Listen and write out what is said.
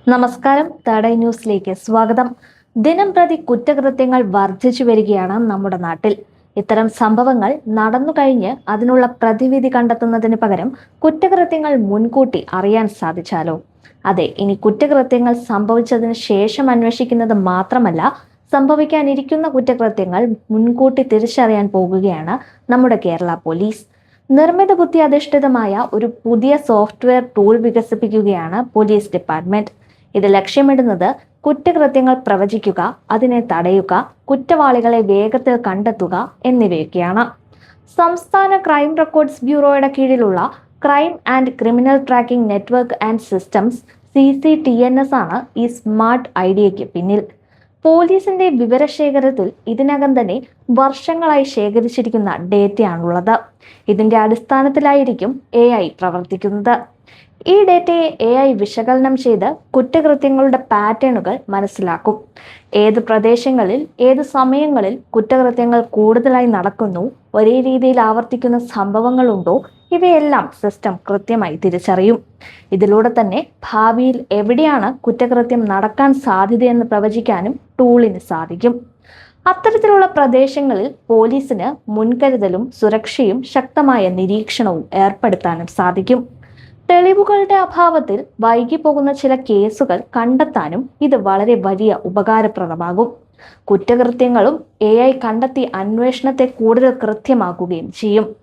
നമസ്കാരം. തടൈ ന്യൂസിലേക്ക് സ്വാഗതം. ദിനം പ്രതി കുറ്റകൃത്യങ്ങൾ വർദ്ധിച്ചു വരികയാണ് നമ്മുടെ നാട്ടിൽ. ഇത്തരം സംഭവങ്ങൾ നടന്നു കഴിഞ്ഞ് അതിനുള്ള പ്രതിവിധി കണ്ടെത്തുന്നതിന് പകരം കുറ്റകൃത്യങ്ങൾ മുൻകൂട്ടി അറിയാൻ സാധിച്ചാലോ? അതെ, ഇനി കുറ്റകൃത്യങ്ങൾ സംഭവിച്ചതിന് ശേഷം അന്വേഷിക്കുന്നത് മാത്രമല്ല, സംഭവിക്കാനിരിക്കുന്ന കുറ്റകൃത്യങ്ങൾ മുൻകൂട്ടി തിരിച്ചറിയാൻ പോകുകയാണ് നമ്മുടെ കേരള പോലീസ്. നിർമ്മിത ബുദ്ധി അധിഷ്ഠിതമായ ഒരു പുതിയ സോഫ്റ്റ്വെയർ ടൂൾ വികസിപ്പിക്കുകയാണ് പോലീസ് ഡിപ്പാർട്ട്മെന്റ്. ഇത് ലക്ഷ്യമിടുന്നത് കുറ്റകൃത്യങ്ങൾ പ്രവചിക്കുക, അതിനെ തടയുക, കുറ്റവാളികളെ വേഗത്തിൽ കണ്ടെത്തുക എന്നിവയൊക്കെയാണ്. സംസ്ഥാന ക്രൈം റെക്കോർഡ്സ് ബ്യൂറോയുടെ കീഴിലുള്ള crime and criminal tracking network and systems CCTNS ആണ് ഈ സ്മാർട്ട് ഐഡിയയ്ക്ക് പിന്നിൽ. പോലീസിന്റെ വിവരശേഖരത്തിൽ ഇതിനകം തന്നെ വർഷങ്ങളായി ശേഖരിച്ചിരിക്കുന്ന ഡേറ്റയാണുള്ളത്. ഇതിന്റെ അടിസ്ഥാനത്തിലായിരിക്കും AI പ്രവർത്തിക്കുന്നത്. ഈ ഡേറ്റയെ AI വിശകലനം ചെയ്ത് കുറ്റകൃത്യങ്ങളുടെ പാറ്റേണുകൾ മനസ്സിലാക്കും. ഏത് പ്രദേശങ്ങളിൽ ഏത് സമയങ്ങളിൽ കുറ്റകൃത്യങ്ങൾ കൂടുതലായി നടക്കുന്നു, ഒരേ രീതിയിൽ ആവർത്തിക്കുന്ന സംഭവങ്ങളുണ്ടോ, ഇവയെല്ലാം സിസ്റ്റം കൃത്യമായി തിരിച്ചറിയും. ഇതിലൂടെ തന്നെ ഭാവിയിൽ എവിടെയാണ് കുറ്റകൃത്യം നടക്കാൻ സാധ്യതയെന്ന് പ്രവചിക്കാനും ടൂളിന് സാധിക്കും. അത്തരത്തിലുള്ള പ്രദേശങ്ങളിൽ പോലീസിന് മുൻകരുതലും സുരക്ഷയും ശക്തമായ നിരീക്ഷണവും ഏർപ്പെടുത്താനും സാധിക്കും. തെളിവുകളുടെ അഭാവത്തിൽ വൈകിപ്പോകുന്ന ചില കേസുകൾ കണ്ടെത്താനും ഇത് വളരെ വലിയ ഉപകാരപ്രദമാകും. കുറ്റകൃത്യങ്ങളും AI കണ്ടെത്തി അന്വേഷണത്തെ കൂടുതൽ കൃത്യമാക്കുകയും ചെയ്യും.